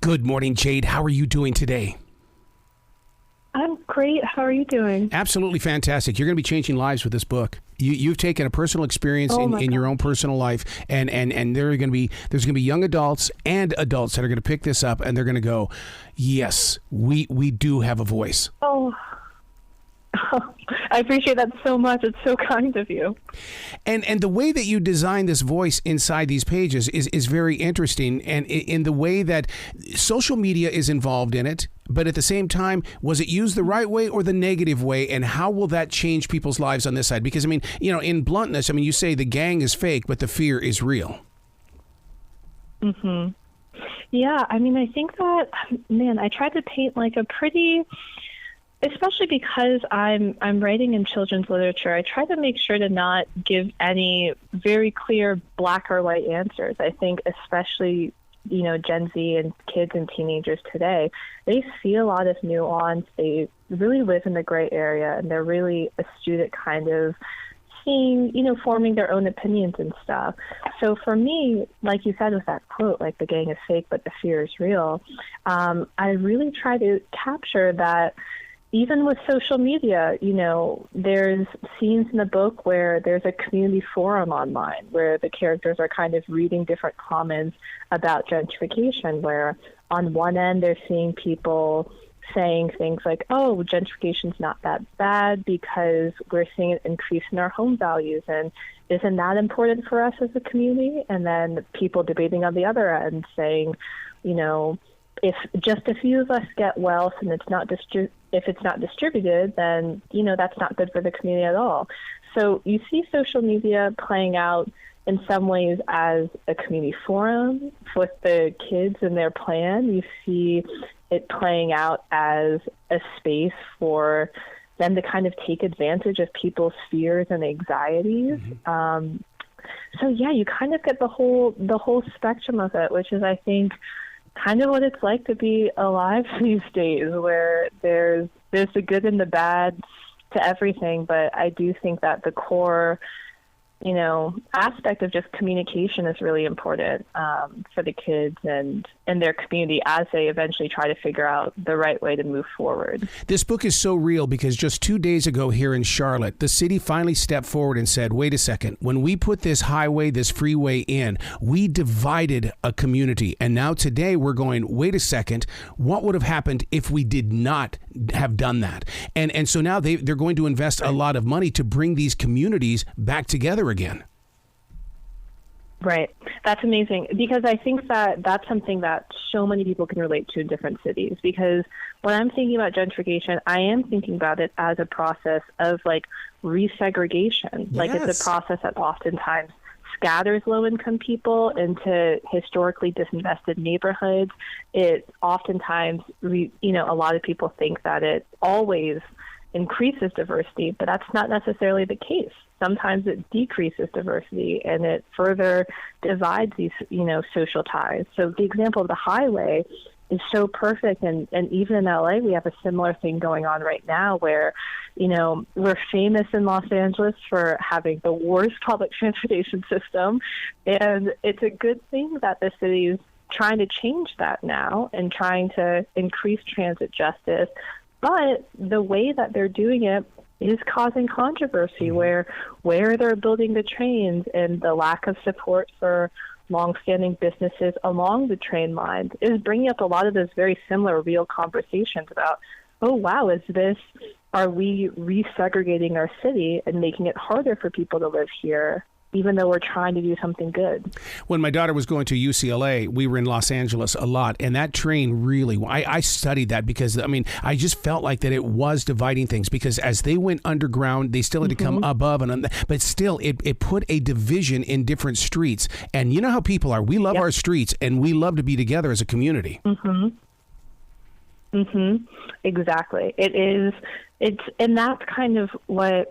Good morning, Jade. How are you doing today? I'm great. How are you doing? Absolutely fantastic. You're going to be changing lives with this book. You've taken a personal experience in your own personal life, and there's going to be young adults and adults that are going to pick this up, and they're going to go, yes, we do have a voice. Oh, I appreciate that so much. It's so kind of you. And the way that you design this voice inside these pages is very interesting, and in the way that social media is involved in it. But at the same time, was it used the right way or the negative way? And how will that change people's lives on this side? Because, I mean, you know, in bluntness, I mean, you say the gang is fake, but the fear is real. Mm-hmm. Yeah, I mean, I think that, man, I tried to paint like a pretty, especially because I'm writing in children's literature, I try to make sure to not give any very clear black or white answers. I think especially, you know, Gen Z and kids and teenagers today, they see a lot of nuance. They really live in the gray area, and they're really astute at kind of seeing, you know, forming their own opinions and stuff. So for me, like you said with that quote, like the gang is fake, but the fear is real, I really try to capture that. Even with social media, you know, there's scenes in the book where there's a community forum online where the characters are kind of reading different comments about gentrification, where on one end they're seeing people saying things like, oh, gentrification's not that bad because we're seeing an increase in our home values, and isn't that important for us as a community? And then people debating on the other end saying, you know, if just a few of us get wealth and if it's not distributed, then, you know, that's not good for the community at all. So you see social media playing out in some ways as a community forum with the kids and their plan. You see it playing out as a space for them to kind of take advantage of people's fears and anxieties. Mm-hmm. So yeah, you kind of get the whole spectrum of it, which is, I think, kind of what it's like to be alive these days, where there's the good and the bad to everything. But I do think that the core, you know, aspect of just communication is really important for the kids and their community as they eventually try to figure out the right way to move forward. This book is so real because just 2 days ago here in Charlotte, the city finally stepped forward and said, wait a second, when we put this highway, this freeway in, we divided a community. And now today we're going, wait a second, what would have happened if we did not have done that? And so now they're going to invest a lot of money to bring these communities back together again. Right. That's amazing, because I think that that's something that so many people can relate to in different cities. Because when I'm thinking about gentrification, I am thinking about it as a process of like resegregation. Yes. Like it's a process that oftentimes scatters low-income people into historically disinvested neighborhoods. It oftentimes, you know, a lot of people think that it always increases diversity, but that's not necessarily the case. Sometimes it decreases diversity and it further divides these, you know, social ties. So the example of the highway is so perfect. And even in LA, we have a similar thing going on right now where, you know, we're famous in Los Angeles for having the worst public transportation system. And it's a good thing that the city is trying to change that now and trying to increase transit justice. But the way that they're doing it is causing controversy, where they're building the trains and the lack of support for longstanding businesses along the train lines is bringing up a lot of those very similar real conversations about, oh, wow, are we resegregating our city and making it harder for people to live here, even though we're trying to do something good? When my daughter was going to UCLA, we were in Los Angeles a lot, and that train really, I studied that because, I mean, I just felt like that it was dividing things, because as they went underground, they still had to come above, but still, it put a division in different streets. And you know how people are. We love our streets, and we love to be together as a community. Exactly. And that's kind of what...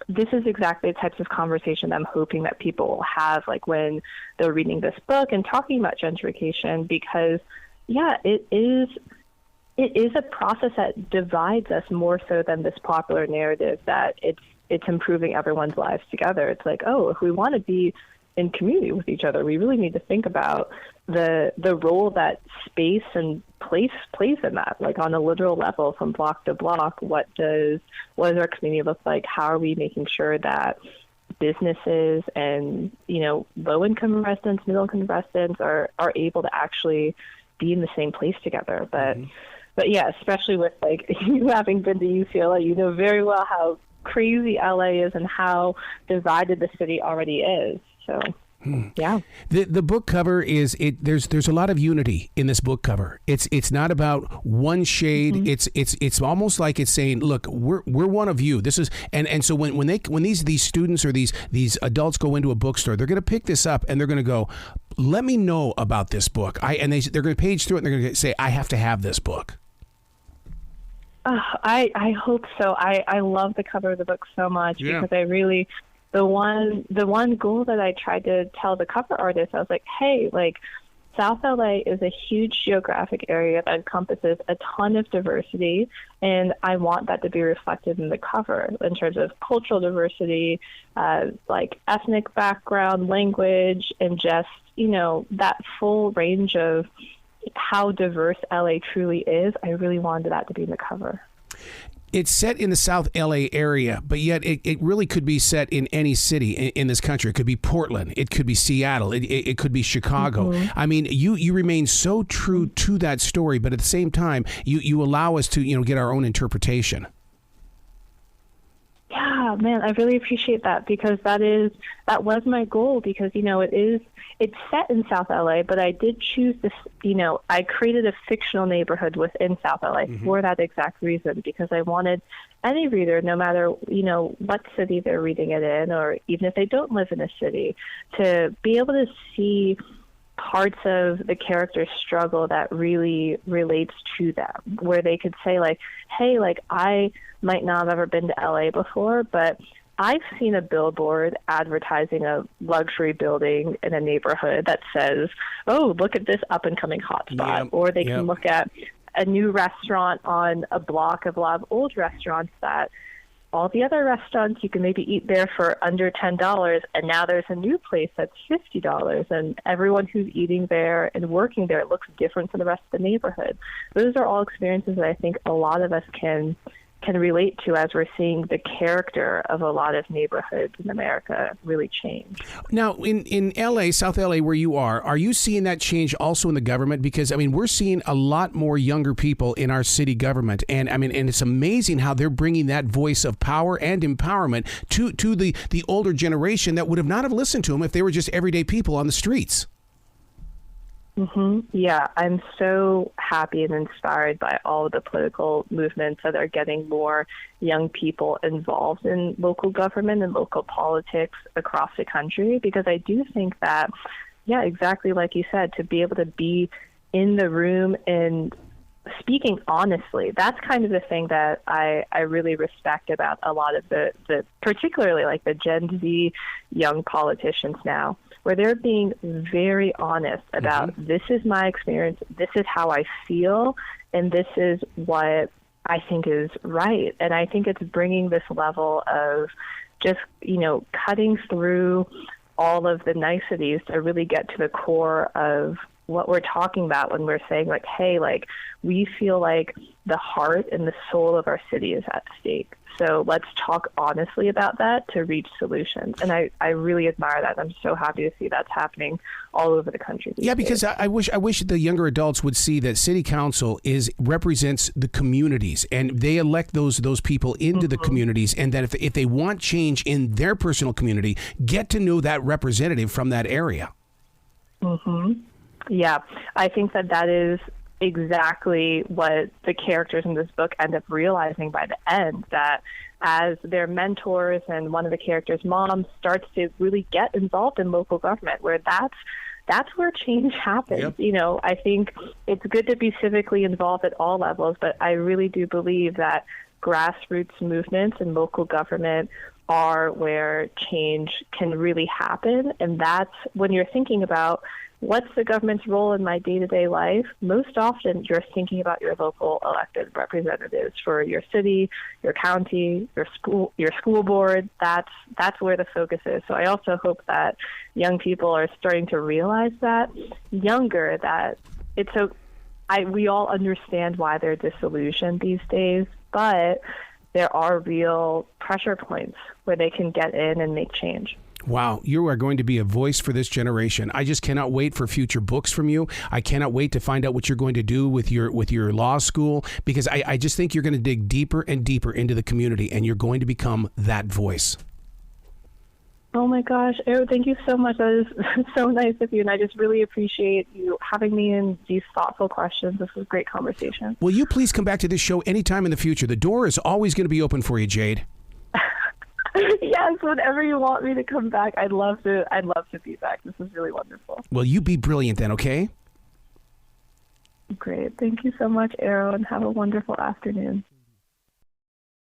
This is exactly the types of conversation I'm hoping that people will have, like when they're reading this book and talking about gentrification, because, yeah, it is a process that divides us more so than this popular narrative that it's improving everyone's lives together. It's like, oh, if we want to be in community with each other. We really need to think about the role that space and place plays in that, like on a literal level from block to block. What does our community look like? How are we making sure that businesses and, low-income residents, middle-income residents are able to actually be in the same place together? But yeah, especially with like you having been to UCLA, you know very well how crazy LA is and how divided the city already is. So yeah. The book cover is there's a lot of unity in this book cover. It's not about one shade. It's almost like it's saying, look, we're one of you. This is and so when these students or these adults go into a bookstore, they're going to pick this up and they're going to go, let me know about this book. They're going to page through it and they're going to say, I have to have this book. I hope so. I love the cover of the book so much because I really, the one goal that I tried to tell the cover artist, I was like, hey, like South LA is a huge geographic area that encompasses a ton of diversity, and I want that to be reflected in the cover in terms of cultural diversity, like ethnic background, language, and just, that full range of how diverse LA truly is. I really wanted that to be in the cover. It's set in the South LA area, but yet it really could be set in any city in this country. It could be Portland. It could be Seattle. It could be Chicago. I mean, you remain so true to that story, but at the same time, you allow us to, get our own interpretation. Yeah, man, I really appreciate that because that was my goal because, it's set in South LA, but I did choose this, I created a fictional neighborhood within South LA for that exact reason, because I wanted any reader, no matter, what city they're reading it in, or even if they don't live in a city, to be able to see parts of the character's struggle that really relates to them, where they could say like, hey, like I might not have ever been to LA before, but I've seen a billboard advertising a luxury building in a neighborhood that says, oh, look at this up and coming hotspot. Yep. Or they can look at a new restaurant on a block of a lot of old restaurants that all the other restaurants you can maybe eat there for under $10, and now there's a new place that's $50, and everyone who's eating there and working there looks different from the rest of the neighborhood. Those are all experiences that I think a lot of us can relate to as we're seeing the character of a lot of neighborhoods in America really change. Now, in LA, South LA, where you are you seeing that change also in the government? Because, we're seeing a lot more younger people in our city government. And, and it's amazing how they're bringing that voice of power and empowerment to the older generation that would have not have listened to them if they were just everyday people on the streets. Yeah, I'm so happy and inspired by all of the political movements that are getting more young people involved in local government and local politics across the country, because I do think that, yeah, exactly like you said, to be able to be in the room and speaking honestly, that's kind of the thing that I really respect about a lot of the particularly like the Gen Z young politicians now, where they're being very honest about this is my experience, this is how I feel, and this is what I think is right. And I think it's bringing this level of just, cutting through all of the niceties to really get to the core of what we're talking about when we're saying like, hey, like we feel like the heart and the soul of our city is at stake. So let's talk honestly about that to reach solutions. And I really admire that. I'm so happy to see that's happening all over the country. Yeah, because I wish the younger adults would see that city council represents the communities, and they elect those people into the communities, and that if they want change in their personal community, get to know that representative from that area. Yeah, I think that is exactly what the characters in this book end up realizing by the end, that as their mentors and one of the characters' moms starts to really get involved in local government, where that's where change happens. Yep. I think it's good to be civically involved at all levels, but I really do believe that grassroots movements and local government are where change can really happen. And that's when you're thinking about what's the government's role in my day-to-day life. Most often you're thinking about your local elected representatives for your city, your county, your school board. That's where the focus is. So I also hope that young people are starting to realize that younger, that we all understand why they're disillusioned these days, but there are real pressure points where they can get in and make change. Wow, you are going to be a voice for this generation. I just cannot wait for future books from you. I cannot wait to find out what you're going to do with your law school, because I just think you're going to dig deeper and deeper into the community, and you're going to become that voice. Oh my gosh, Aaron, thank you so much. That is so nice of you, and I just really appreciate you having me in these thoughtful questions. This was a great conversation. Will you please come back to this show anytime in the future? The door is always going to be open for you, Jade. Yes, whenever you want me to come back, I'd love to be back. This is really wonderful. Well, you be brilliant then, okay? Great. Thank you so much, Aaron. Have a wonderful afternoon.